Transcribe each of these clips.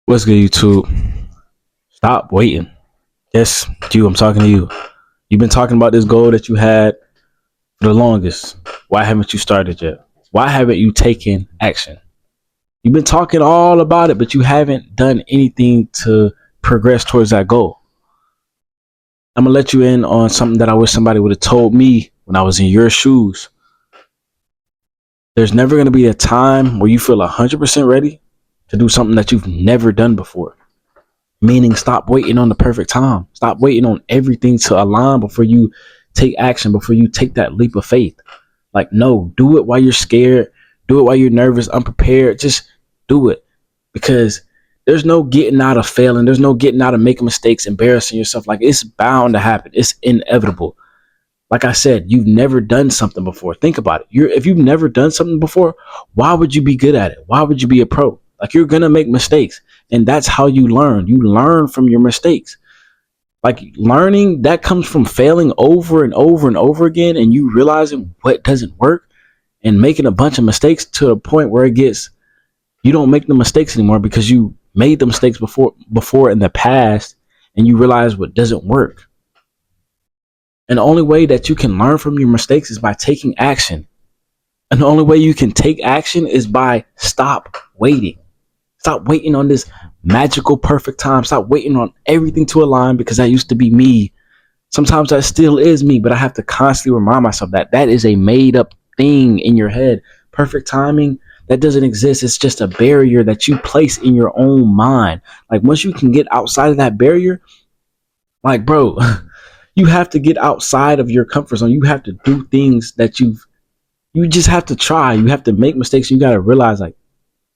What's good, YouTube? Stop waiting. Yes, you. I'm talking to you. You've been talking about this goal that you had for the longest. Why haven't you started yet? Why haven't you taken action? You've been talking all about it, but you haven't done anything to progress towards that goal. I'm gonna let you in on something that I wish somebody would have told me when I was in your shoes. There's never gonna be a time where you feel 100% ready to do something that you've never done before. Meaning, stop waiting on the perfect time. Stop waiting on everything to align before you take action, before you take that leap of faith. Like, no, do it while you're scared. Do it while you're nervous, unprepared. Just do it, because there's no getting out of failing. There's no getting out of making mistakes, embarrassing yourself. Like, it's bound to happen. It's inevitable. Like I said, you've never done something before. Think about it. If you've never done something before, why would you be good at it? Why would you be a pro? Like, you're going to make mistakes. And that's how you learn. You learn from your mistakes. Like, learning, that comes from failing over and over and over again, and you realizing what doesn't work and making a bunch of mistakes to a point where you don't make the mistakes anymore because you made the mistakes before in the past, and you realize what doesn't work. And the only way that you can learn from your mistakes is by taking action. And the only way you can take action is by stop waiting. Stop waiting on this magical perfect time. Stop waiting on everything to align, because that used to be me. Sometimes that still is me, but I have to constantly remind myself that that is a made up thing in your head. Perfect timing, that doesn't exist. It's just a barrier that you place in your own mind. Like, once you can get outside of that barrier, like, bro, you have to get outside of your comfort zone. You have to do things that you just have to try. You have to make mistakes. You got to realize, like,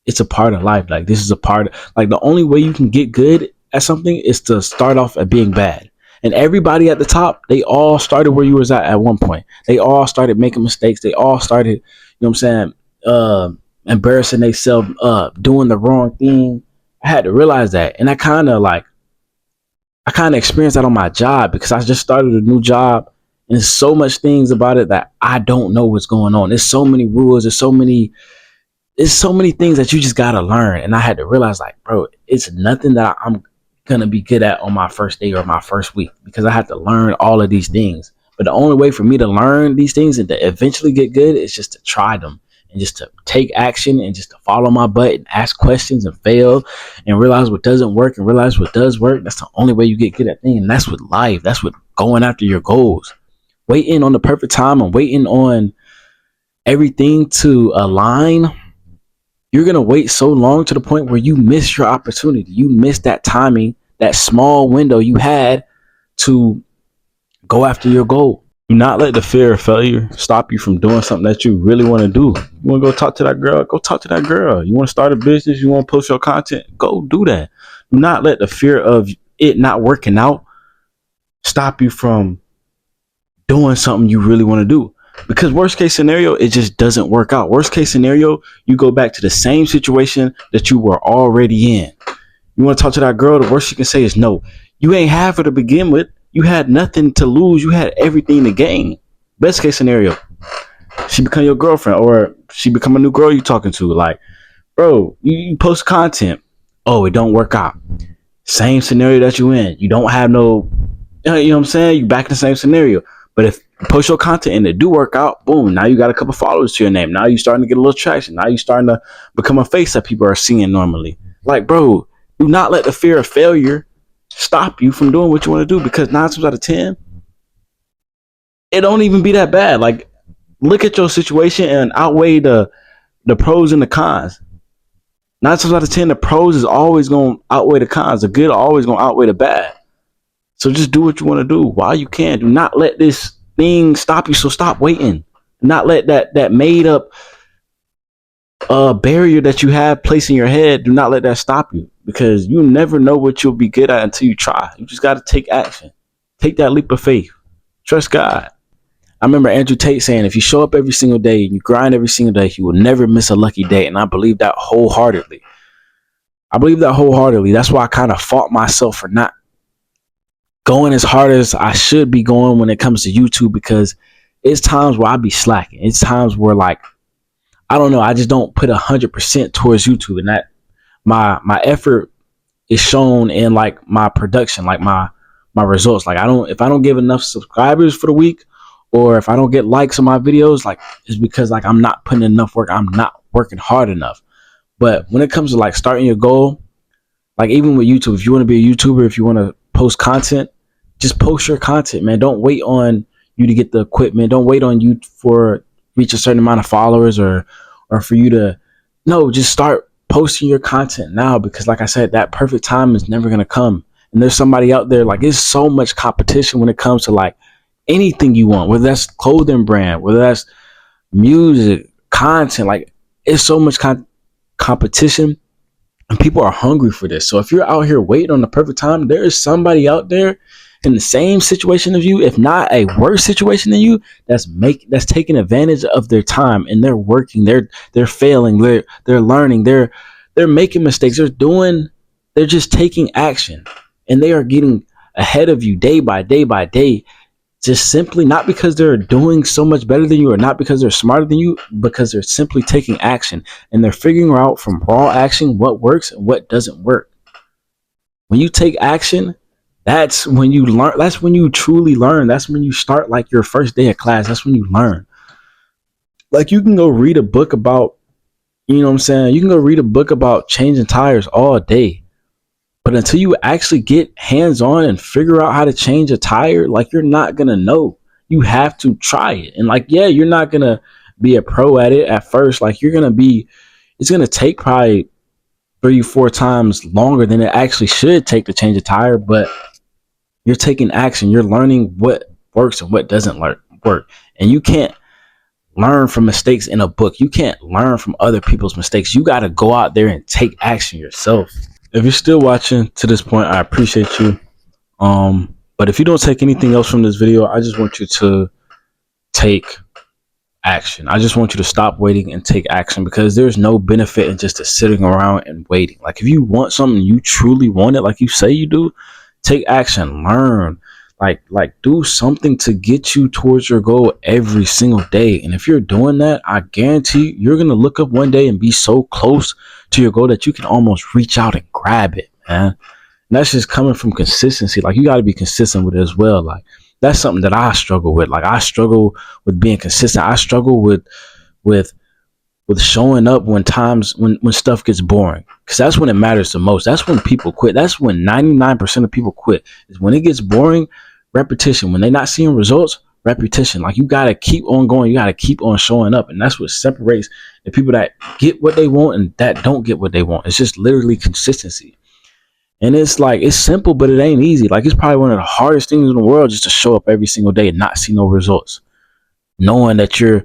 it's a part of life. Like, this is a part of, like, the only way you can get good at something is to start off at being bad. And everybody at the top, they all started where you was at one point. They all started making mistakes. They all started, you know what I'm saying, embarrassing themselves, doing the wrong thing. I had to realize that. And I kind of experienced that on my job, because I just started a new job, and there's so much things about it that I don't know what's going on. There's so many rules. There's so many things that you just got to learn. And I had to realize, like, bro, it's nothing that I'm going to be good at on my first day or my first week, because I have to learn all of these things. But the only way for me to learn these things and to eventually get good is just to try them, and just to take action, and just to follow my butt and ask questions and fail and realize what doesn't work and realize what does work. That's the only way you get good at things. And that's with life. That's with going after your goals. Waiting on the perfect time and waiting on everything to align, you're going to wait so long to the point where you miss your opportunity. You miss that timing, that small window you had to go after your goal. Do not let the fear of failure stop you from doing something that you really want to do. You want to go talk to that girl? Go talk to that girl. You want to start a business? You want to post your content? Go do that. Do not let the fear of it not working out stop you from doing something you really want to do. Because worst case scenario, it just doesn't work out. Worst case scenario, you go back to the same situation that you were already in. You want to talk to that girl, the worst you can say is no. You ain't have her to begin with. You had nothing to lose. You had everything to gain. Best case scenario, she become your girlfriend, or she become a new girl you talking to. Like, bro, you post content. Oh, it don't work out. Same scenario that you in. You don't have no, you know what I'm saying? You back in the same scenario. But if you post your content and it do work out, boom, now you got a couple followers to your name. Now you starting to get a little traction. Now you starting to become a face that people are seeing normally. Like, bro, do not let the fear of failure stop you from doing what you want to do, because 9 times out of 10, it don't even be that bad. Like, look at your situation and outweigh the pros and the cons. 9 times out of 10, the pros is always going to outweigh the cons. The good are always going to outweigh the bad. So just do what you want to do while you can. Do not let this thing stop you. So stop waiting. Do not let that made up barrier that you have placed in your head, do not let that stop you, because you never know what you'll be good at until you try. You just got to take action. Take that leap of faith. Trust God. I remember Andrew Tate saying, if you show up every single day and you grind every single day, you will never miss a lucky day. And I believe that wholeheartedly. That's why I kind of fought myself for not going as hard as I should be going when it comes to YouTube, because it's times where I be slacking. It's times where, like, I don't know, I just don't put 100% towards YouTube, and that my effort is shown in like my production, like my results. Like if I don't give enough subscribers for the week, or if I don't get likes on my videos, like it's because like I'm not putting enough work. I'm not working hard enough. But when it comes to like starting your goal, like even with YouTube, if you want to be a YouTuber, if you want to post content, just post your content, man. Don't wait on you to get the equipment. Don't wait on you for reach a certain amount of followers or for you to no, just start posting your content now, because like I said, that perfect time is never gonna come. And there's somebody out there, like there's so much competition when it comes to like anything you want, whether that's clothing brand, whether that's music, content, like it's so much competition, and people are hungry for this. So if you're out here waiting on the perfect time, there is somebody out there in the same situation as you, if not a worse situation than you, that's taking advantage of their time, and they're working, they're failing, they're learning, they're making mistakes, they're just taking action, and they are getting ahead of you day by day by day, just simply not because they're doing so much better than you, or not because they're smarter than you, because they're simply taking action, and they're figuring out from raw action what works and what doesn't work. When you take action, that's when you learn. That's when you truly learn. That's when you start like your first day of class. That's when you learn. Like you can go read a book about, you know what I'm saying? You can go read a book about changing tires all day. But until you actually get hands on and figure out how to change a tire, like you're not going to know. You have to try it. And like, yeah, you're not going to be a pro at it at first. Like it's going to take probably 3-4 times longer than it actually should take to change a tire. But you're taking action. You're learning what works and what doesn't work. And you can't learn from mistakes in a book. You can't learn from other people's mistakes. You got to go out there and take action yourself. If you're still watching to this point, I appreciate you. But if you don't take anything else from this video, I just want you to take action. I just want you to stop waiting and take action, because there's no benefit in just sitting around and waiting. Like if you want something, you truly want it, like you say you do, take action, learn, like do something to get you towards your goal every single day. And if you're doing that, I guarantee you're going to look up one day and be so close to your goal that you can almost reach out and grab it, man. And that's just coming from consistency. Like you got to be consistent with it as well. Like that's something that I struggle with. Like I struggle with being consistent. I struggle with showing up when stuff gets boring, because that's when it matters the most. That's when people quit. That's when 99% of people quit, is when it gets boring. Repetition. When they're not seeing results, repetition. Like you got to keep on going. You got to keep on showing up. And that's what separates the people that get what they want and that don't get what they want. It's just literally consistency. And it's like, it's simple, but it ain't easy. Like it's probably one of the hardest things in the world, just to show up every single day and not see no results, knowing that you're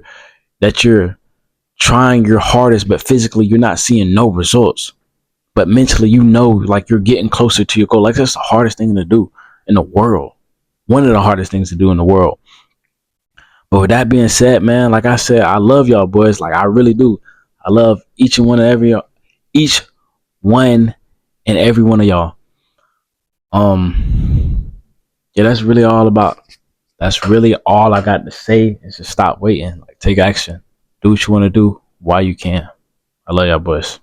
trying your hardest, but physically you're not seeing no results, but mentally you know, like you're getting closer to your goal. Like that's the hardest thing to do in the world. One of the hardest things to do in the world. But with that being said, man, like I said, I love y'all boys. Like I really do. I love each one and every one of y'all. Yeah, that's really all I got to say, is just stop waiting. Like take action. Do what you want to do while you can. I love y'all boys.